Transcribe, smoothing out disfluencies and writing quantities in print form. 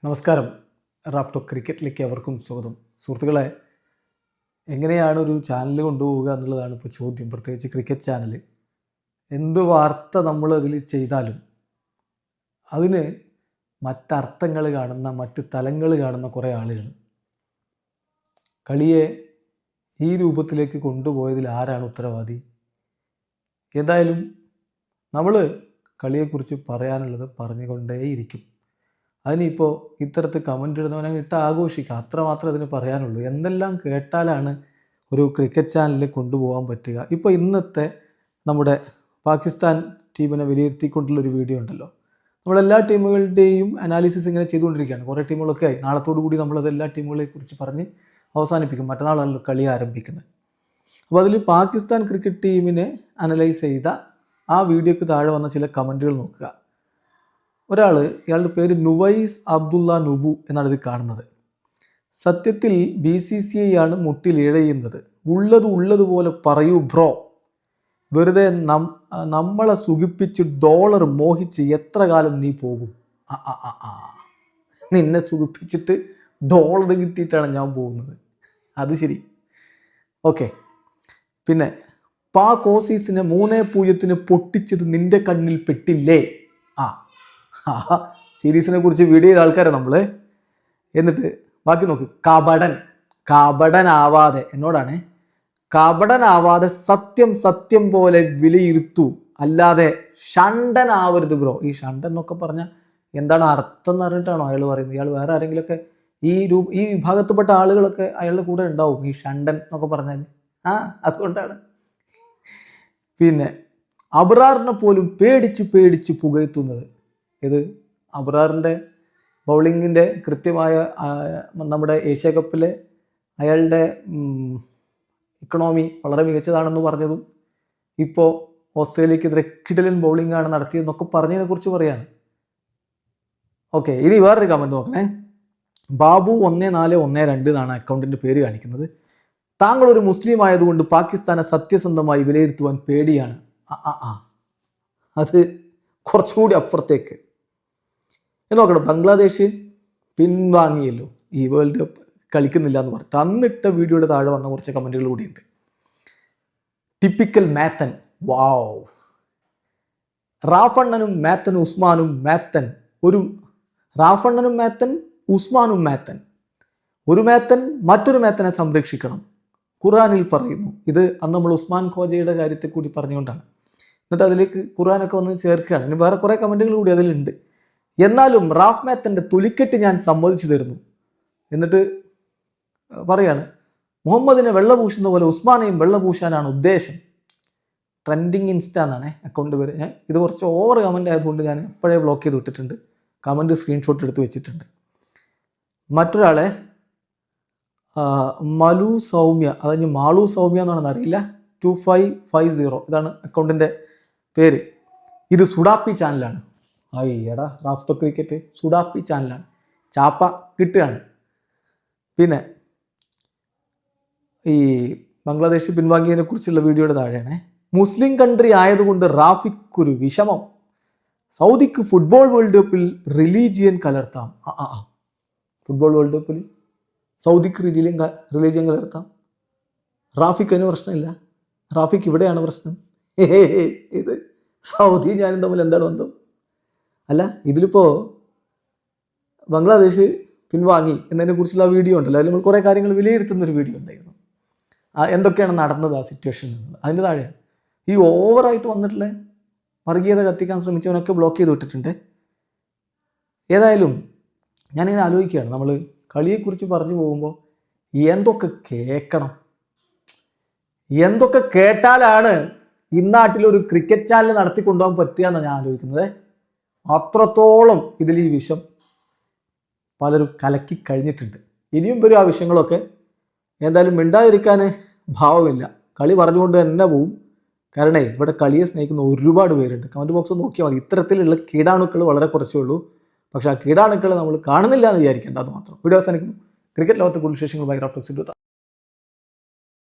നമസ്കാരം. റാഫ്റ്റോ ക്രിക്കറ്റിലേക്ക് അവർക്കും സ്വാഗതം. സുഹൃത്തുക്കളെ, എങ്ങനെയാണ് ഒരു ചാനൽ കൊണ്ടുപോവുക എന്നുള്ളതാണ് ഇപ്പോൾ ചോദ്യം. പ്രത്യേകിച്ച് ക്രിക്കറ്റ് ചാനൽ. എന്ത് വാർത്ത നമ്മൾ അതിൽ ചെയ്താലും അതിന് മറ്റർത്ഥങ്ങൾ കാണുന്ന, മറ്റ് തലങ്ങൾ കാണുന്ന കുറേ ആളുകൾ കളിയെ ഈ രൂപത്തിലേക്ക് കൊണ്ടുപോയതിൽ ആരാണ് ഉത്തരവാദി? എന്തായാലും നമ്മൾ കളിയെക്കുറിച്ച് പറയാനുള്ളത് പറഞ്ഞുകൊണ്ടേയിരിക്കും. അതിനിപ്പോൾ ഇത്തരത്തിൽ കമൻ്റ് ഇടുന്നവനെ ഇട്ട് ആഘോഷിക്കുക, അത്രമാത്രം അതിന് പറയാനുള്ളൂ. എന്തെല്ലാം കേട്ടാലാണ് ഒരു ക്രിക്കറ്റ് ചാനലിൽ കൊണ്ടുപോകാൻ പറ്റുക? ഇപ്പോൾ ഇന്നത്തെ നമ്മുടെ പാകിസ്ഥാൻ ടീമിനെ വിലയിരുത്തിക്കൊണ്ടുള്ളൊരു വീഡിയോ ഉണ്ടല്ലോ. നമ്മളെല്ലാ ടീമുകളുടെയും അനാലിസിസ് ഇങ്ങനെ ചെയ്തുകൊണ്ടിരിക്കുകയാണ്. കുറേ ടീമുകളൊക്കെ ആയി. നാളത്തോടു കൂടി നമ്മളത് എല്ലാ ടീമുകളെ കുറിച്ച് പറഞ്ഞ് അവസാനിപ്പിക്കും. മറ്റന്നാളാണല്ലോ കളി ആരംഭിക്കുന്നത്. അപ്പോൾ അതിൽ പാകിസ്ഥാൻ ക്രിക്കറ്റ് ടീമിനെ അനലൈസ് ചെയ്ത ആ വീഡിയോക്ക് താഴെ വന്ന ചില കമൻറ്റുകൾ നോക്കുക. ഒരാൾ, ഇയാളുടെ പേര് നുവൈസ് അബ്ദുള്ള നുബു എന്നാണ് ഇത് കാണുന്നത്. സത്യത്തിൽ BCCI ആണ് മുട്ടിലിഴയുന്നത്. ഉള്ളതുപോലെ പറയൂ ബ്രോ. വെറുതെ നമ്മളെ സുഖിപ്പിച്ച് ഡോളർ മോഹിച്ച് എത്ര കാലം നീ പോകും? നിന്നെ സുഖിപ്പിച്ചിട്ട് ഡോളർ കിട്ടിയിട്ടാണ് ഞാൻ പോകുന്നത്. അത് ശരി, ഓക്കെ. പിന്നെ പാക് ഓസീസിനെ 3-0 പൊട്ടിച്ചത് നിന്റെ കണ്ണിൽ പെട്ടില്ലേ? സീരീസിനെ കുറിച്ച് വീഡിയോ ചെയ്ത ആൾക്കാരെ നമ്മൾ. എന്നിട്ട് ബാക്കി നോക്ക്. കപടനാവാതെ, എന്നോടാണ്, കപടനാവാതെ സത്യം പോലെ വിലയിരുത്തൂ, അല്ലാതെ ഷണ്ടനാവരുത് ബ്രോ. ഈ ഷണ്ടൻ എന്നൊക്കെ പറഞ്ഞാൽ എന്താണ് അർത്ഥം എന്ന് പറഞ്ഞിട്ടാണോ അയാൾ പറയുന്നത്? ഇയാൾ വേറെ ആരെങ്കിലുമൊക്കെ ഈ വിഭാഗത്തിൽപ്പെട്ട ആളുകളൊക്കെ അയാളുടെ കൂടെ ഉണ്ടാവും, ഈ ഷണ്ടൻ എന്നൊക്കെ പറഞ്ഞാൽ. അതുകൊണ്ടാണ്. പിന്നെ അബ്രാറിനെ പോലും പേടിച്ച് പുകഴ്ത്തുന്നത്. ഇത് അബ്രാറിൻ്റെ ബൗളിങ്ങിൻ്റെ കൃത്യമായ നമ്മുടെ ഏഷ്യ കപ്പിലെ അയാളുടെ ഇക്കണോമി വളരെ മികച്ചതാണെന്ന് പറഞ്ഞതും ഇപ്പോൾ ഓസ്ട്രേലിയക്കെതിരെ കിടിലൻ ബൗളിംഗാണ് നടത്തിയതെന്നൊക്കെ പറഞ്ഞതിനെക്കുറിച്ച് പറയാണ്. ഓക്കെ, ഇനി വേറൊരു കമൻറ്റ് നോക്കണേ. ബാബു 1412 എന്നാണ് അക്കൗണ്ടിൻ്റെ പേര് കാണിക്കുന്നത്. താങ്കൾ ഒരു മുസ്ലിം ആയതുകൊണ്ട് പാകിസ്ഥാനെ സത്യസന്ധമായി വിലയിരുത്തുവാൻ പേടിയാണ്. അത് കുറച്ചുകൂടി അപ്പുറത്തേക്ക് നോക്കണം. ബംഗ്ലാദേശ് പിൻവാങ്ങിയല്ലോ, ഈ വേൾഡ് കപ്പ് കളിക്കുന്നില്ല എന്ന് പറഞ്ഞു. തന്നിട്ട വീഡിയോയുടെ താഴെ വന്ന കുറച്ച് കമൻറ്റുകൾ കൂടിയുണ്ട്. ടിപ്പിക്കൽ മാത്തൻ, വാവ്. റാഫണ്ണനും മാത്തൻ ഉസ്മാനും മാത്തൻ. റാഫണ്ണനും മാത്തൻ, ഉസ്മാനും മാത്തൻ. ഒരു മാത്തൻ മറ്റൊരു മാത്തനെ സംരക്ഷിക്കണം, ഖുറാനിൽ പറയുന്നു. ഇത് അന്ന് നമ്മൾ ഉസ്മാൻ ഖോജയുടെ കാര്യത്തെ കൂടി പറഞ്ഞുകൊണ്ടാണ്. എന്നിട്ട് അതിലേക്ക് ഖുറാനൊക്കെ വന്ന് ചേർക്കുകയാണ്. ഇനി വേറെ കുറേ കമൻറ്റുകൾ കൂടി അതിലുണ്ട്. എന്നാലും റാഫ് മാത്തൻ്റെ തൊലിക്കെട്ട് ഞാൻ സമ്മതിച്ചു തരുന്നു. എന്നിട്ട് പറയാണ്, മുഹമ്മദിനെ വെള്ളപൂശുന്ന പോലെ ഉസ്മാനെയും വെള്ളപൂശാനാണ് ഉദ്ദേശം. ട്രെൻഡിങ് ഇൻസ്റ്റ എന്നാണ് അക്കൗണ്ട് പേര്. ഇത് കുറച്ച് ഓവർ കമൻ്റ് ആയതുകൊണ്ട് ഞാൻ എപ്പോഴേ ബ്ലോക്ക് ചെയ്ത് വിട്ടിട്ടുണ്ട്. കമൻറ്റ് സ്ക്രീൻഷോട്ട് എടുത്ത് വെച്ചിട്ടുണ്ട്. മറ്റൊരാളെ മലു സൗമ്യ, അതായത് മാളു സൗമ്യ എന്നാണെന്ന് അറിയില്ല, 2550 ഇതാണ് അക്കൗണ്ടിൻ്റെ പേര്. ഇത് സുഡാപ്പി ചാനലാണ്. എടാ റാഫ്റ്റോ ക്രിക്കറ്റ് സുഡാപ്പി ചാനലാണ്, ചാപ്പ കിട്ടുകയാണ്. പിന്നെ ഈ ബംഗ്ലാദേശ് പിൻവാങ്ങിയതിനെ കുറിച്ചുള്ള വീഡിയോയുടെ താഴെയാണ്, മുസ്ലിം കൺട്രി ആയതുകൊണ്ട് റാഫിക്കൊരു വിഷമം. സൗദിക്ക് ഫുട്ബോൾ വേൾഡ് കപ്പിൽ റിലീജിയൻ കലർത്താം. ഫുട്ബോൾ വേൾഡ് കപ്പിൽ സൗദിക്ക് റിലീജിയൻ കലർത്താം. റാഫിക്ക് അതിന് പ്രശ്നമില്ല. റാഫിക്ക് ഇവിടെയാണ് പ്രശ്നം. ഇത് സൗദി ഞാനും തമ്മിൽ എന്താണ് ബന്ധം? അല്ല, ഇതിലിപ്പോൾ ബംഗ്ലാദേശ് പിൻവാങ്ങി എന്നതിനെ കുറിച്ചുള്ള വീഡിയോ ഉണ്ടല്ലോ, അതിൽ നമ്മൾ കുറേ കാര്യങ്ങൾ വിലയിരുത്തുന്നൊരു വീഡിയോ ഉണ്ടായിരുന്നു. എന്തൊക്കെയാണ് നടന്നത് ആ സിറ്റുവേഷനിൽ എന്നുള്ളത്. അതിൻ്റെ താഴെയാണ് ഈ ഓവറായിട്ട് വന്നിട്ടുള്ള വർഗീയത കത്തിക്കാൻ ശ്രമിച്ചവനൊക്കെ ബ്ലോക്ക് ചെയ്ത് വിട്ടിട്ടുണ്ട്. ഏതായാലും ഞാനിങ്ങനെ ആലോചിക്കുകയാണ്, നമ്മൾ കളിയെക്കുറിച്ച് പറഞ്ഞു പോകുമ്പോൾ എന്തൊക്കെ കേൾക്കണം, എന്തൊക്കെ കേട്ടാലാണ് ഇന്നാട്ടിലൊരു ക്രിക്കറ്റ് ചാനൽ നടത്തിക്കൊണ്ടുപോകാൻ പറ്റുക എന്നാണ് ഞാൻ ആലോചിക്കുന്നത്. അത്രത്തോളം ഇതിൽ ഈ വിഷം പലരും കലക്കി കഴിഞ്ഞിട്ടുണ്ട്. ഇനിയും വരും ആ വിഷയങ്ങളൊക്കെ. എന്തായാലും മിണ്ടാതിരിക്കാൻ ഭാവമില്ല. കളി പറഞ്ഞുകൊണ്ട് തന്നെ പോവും. കാരണം ഇവിടെ കളിയെ സ്നേഹിക്കുന്ന ഒരുപാട് പേരുണ്ട്. കമൻറ്റ് ബോക്സ് നോക്കിയാൽ മതി. ഇത്തരത്തിലുള്ള കീടാണുക്കൾ വളരെ കുറച്ചേ ഉള്ളൂ. പക്ഷേ ആ കീടാണുക്കൾ നമ്മൾ കാണുന്നില്ല എന്ന് വിചാരിക്കേണ്ട, അത് മാത്രം. വീഡിയോ അവസാനിക്കുന്നു. ക്രിക്കറ്റ് ലോകത്തെ കൂടുതൽ വിശേഷങ്ങളുമായി റാഫ്റ്റോ.